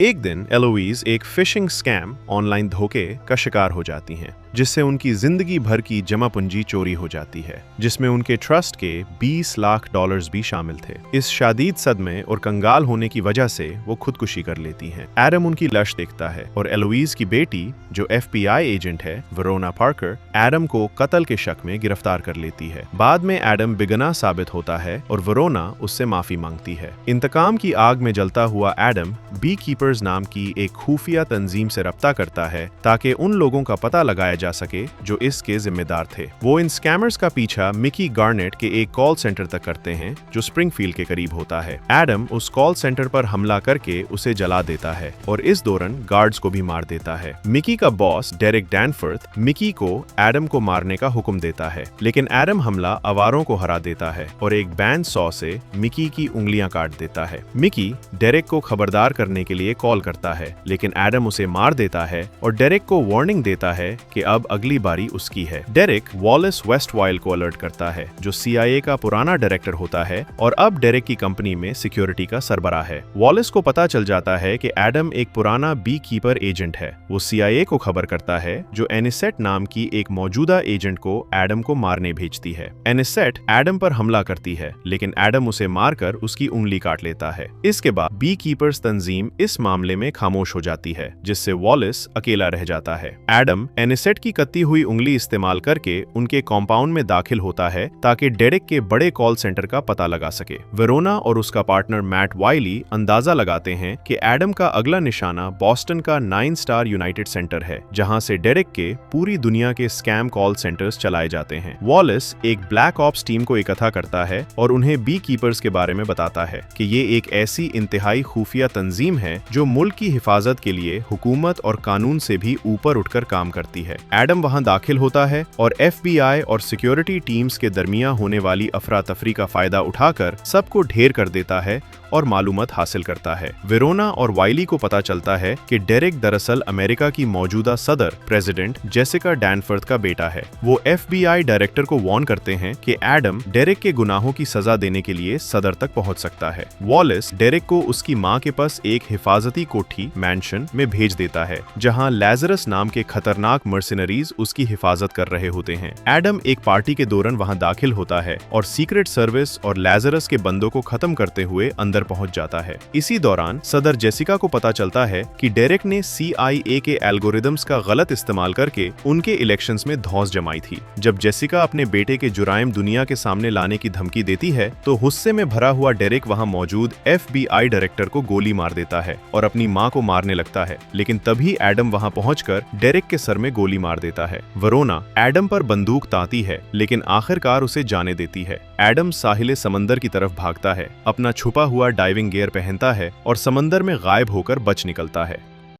एक दिन एलोइस एक फिशिंग स्कैम ऑनलाइन धोखे का शिकार हो जाती हैं, जिससे उनकी जिंदगी भर की जमा पूंजी चोरी हो जाती है, जिसमें उनके ट्रस्ट के 20 लाख डॉलर्स भी शामिल थे। इस शादीद सदमे और कंगाल होने की वजह से वो खुदकुशी कर लेती हैं। एडम उनकी लाश देखता है और एलोइस की बेटी, जो FBI एजेंट है, वेरोना पार्कर, एडम को कत्ल के शक में गिरफ्तार कर लेती है। बाद में एडम बेगुनाह साबित होता है और वेरोना उससे माफी मांगती है। इंतकाम की आग में जलता हुआ एडम बी कीपर्स नाम की एक खुफिया तंजीम से रब्ता करता है ताकि उन लोगों का पता लगाया जा सके जो इसके जिम्मेदार थे। वो इन स्कैमर्स का पीछा मिकी गार्नेट के एक कॉल सेंटर तक करते हैं जो स्प्रिंगफील्ड के करीब होता है। एडम उस कॉल सेंटर पर हमला करके उसे जला देता है और इस दौरान गार्ड्स को भी मार देता है। मिकी का बॉस डेरिक डैनफोर्थ मिकी को एडम को मारने का हुक्म देता है, लेकिन एडम हमला आवारों को हरा देता है और एक बैंड सॉ से मिकी की उंगलियां काट देता है। मिकी डेरिक को खबरदार करने के लिए कॉल करता है, लेकिन एडम उसे मार देता है और डेरिक को वार्निंग देता है कि अब अगली बारी उसकी है। डेरिक वॉलिस वेस्टवाइल्ड को अलर्ट करता है, जो CIA का पुराना डायरेक्टर होता है और अब डेरिक की कंपनी में सिक्योरिटी का सरबराह है। वॉलिस को पता चल जाता है कि एडम एक पुराना बी कीपर एजेंट है। वो CIA को खबर करता है, जो एनिसेट नाम की एक मौजूदा एजेंट को एडम को मारने भेजती है। एनिसेट एडम पर हमला करती है, लेकिन एडम उसे मारकर उसकी उंगली काट लेता है। इसके बाद बी कीपर्स तंजीम इस मामले में खामोश हो जाती है, जिससे वॉलिस अकेला रह जाता है। एडम एनिसेट की कती हुई उंगली इस्तेमाल करके उनके कॉम्पाउंड में दाखिल होता है ताकि डेरिक के बड़े कॉल सेंटर का पता लगा सके। वेरोना और उसका पार्टनर मैट वाइली अंदाजा लगाते हैं कि एडम का अगला निशाना बॉस्टन का 9 स्टार यूनाइटेड सेंटर है, जहां से डेरिक के पूरी दुनिया के स्कैम कॉल सेंटर्स चलाए जाते हैं। वॉलिस एक ब्लैक ऑप्स टीम को इकट्ठा करता है और उन्हें बी कीपर्स के बारे में बताता है कि ये एक ऐसी इंतहाई खुफिया तंजीम है जो मुल्क की हिफाजत के लिए हुकूमत और कानून से भी ऊपर उठकर काम करती है। एडम वहां दाखिल होता है और FBI और सिक्योरिटी टीम्स के दरमियान होने वाली अफरा तफरी का फायदा उठाकर सबको ढेर कर देता है और मालूमात हासिल करता है। वेरोना और वाइली को पता चलता है कि डेरिक दरअसल अमेरिका की मौजूदा सदर प्रेसिडेंट जेसिका डैनफोर्थ का बेटा है। वो FBI डायरेक्टर को वार्न करते हैं कि एडम डेरिक के गुनाहों की सजा देने के लिए सदर तक पहुंच सकता है। वॉलिस डेरिक को उसकी मां के पास एक हिफाजती कोठी मैंशन में भेज देता है, जहां लैजरस नाम के खतरनाक मर्सिनरीज उसकी हिफाजत कर रहे होते हैं। एडम एक पार्टी के दौरान वहां दाखिल होता है और सीक्रेट सर्विस और लैजरस के बंदों को खत्म करते हुए अंदर पहुंच जाता है। इसी दौरान सदर जेसिका को पता चलता है कि डेरिक ने CIA के एल्गोरिदम्स का गलत इस्तेमाल करके उनके इलेक्शंस में धौंस जमाई थी। जब जेसिका अपने बेटे के जुराइम दुनिया के सामने लाने की धमकी देती है, तो गुस्से में भरा हुआ डेरिक वहां मौजूद FBI डायरेक्टर को गोली मार देता है और अपनी मां को मारने लगता है, लेकिन तभी एडम वहां पहुंचकर डेरिक के सर में गोली मार देता है। वेरोना एडम पर बंदूक ताती है, लेकिन आखिरकार उसे जाने देती है। एडम साहिल समंदर की तरफ भागता है, अपना छुपा हुआ डाइविंग गियर पहनता है और समंदर में गायब होकर बच निकलता है।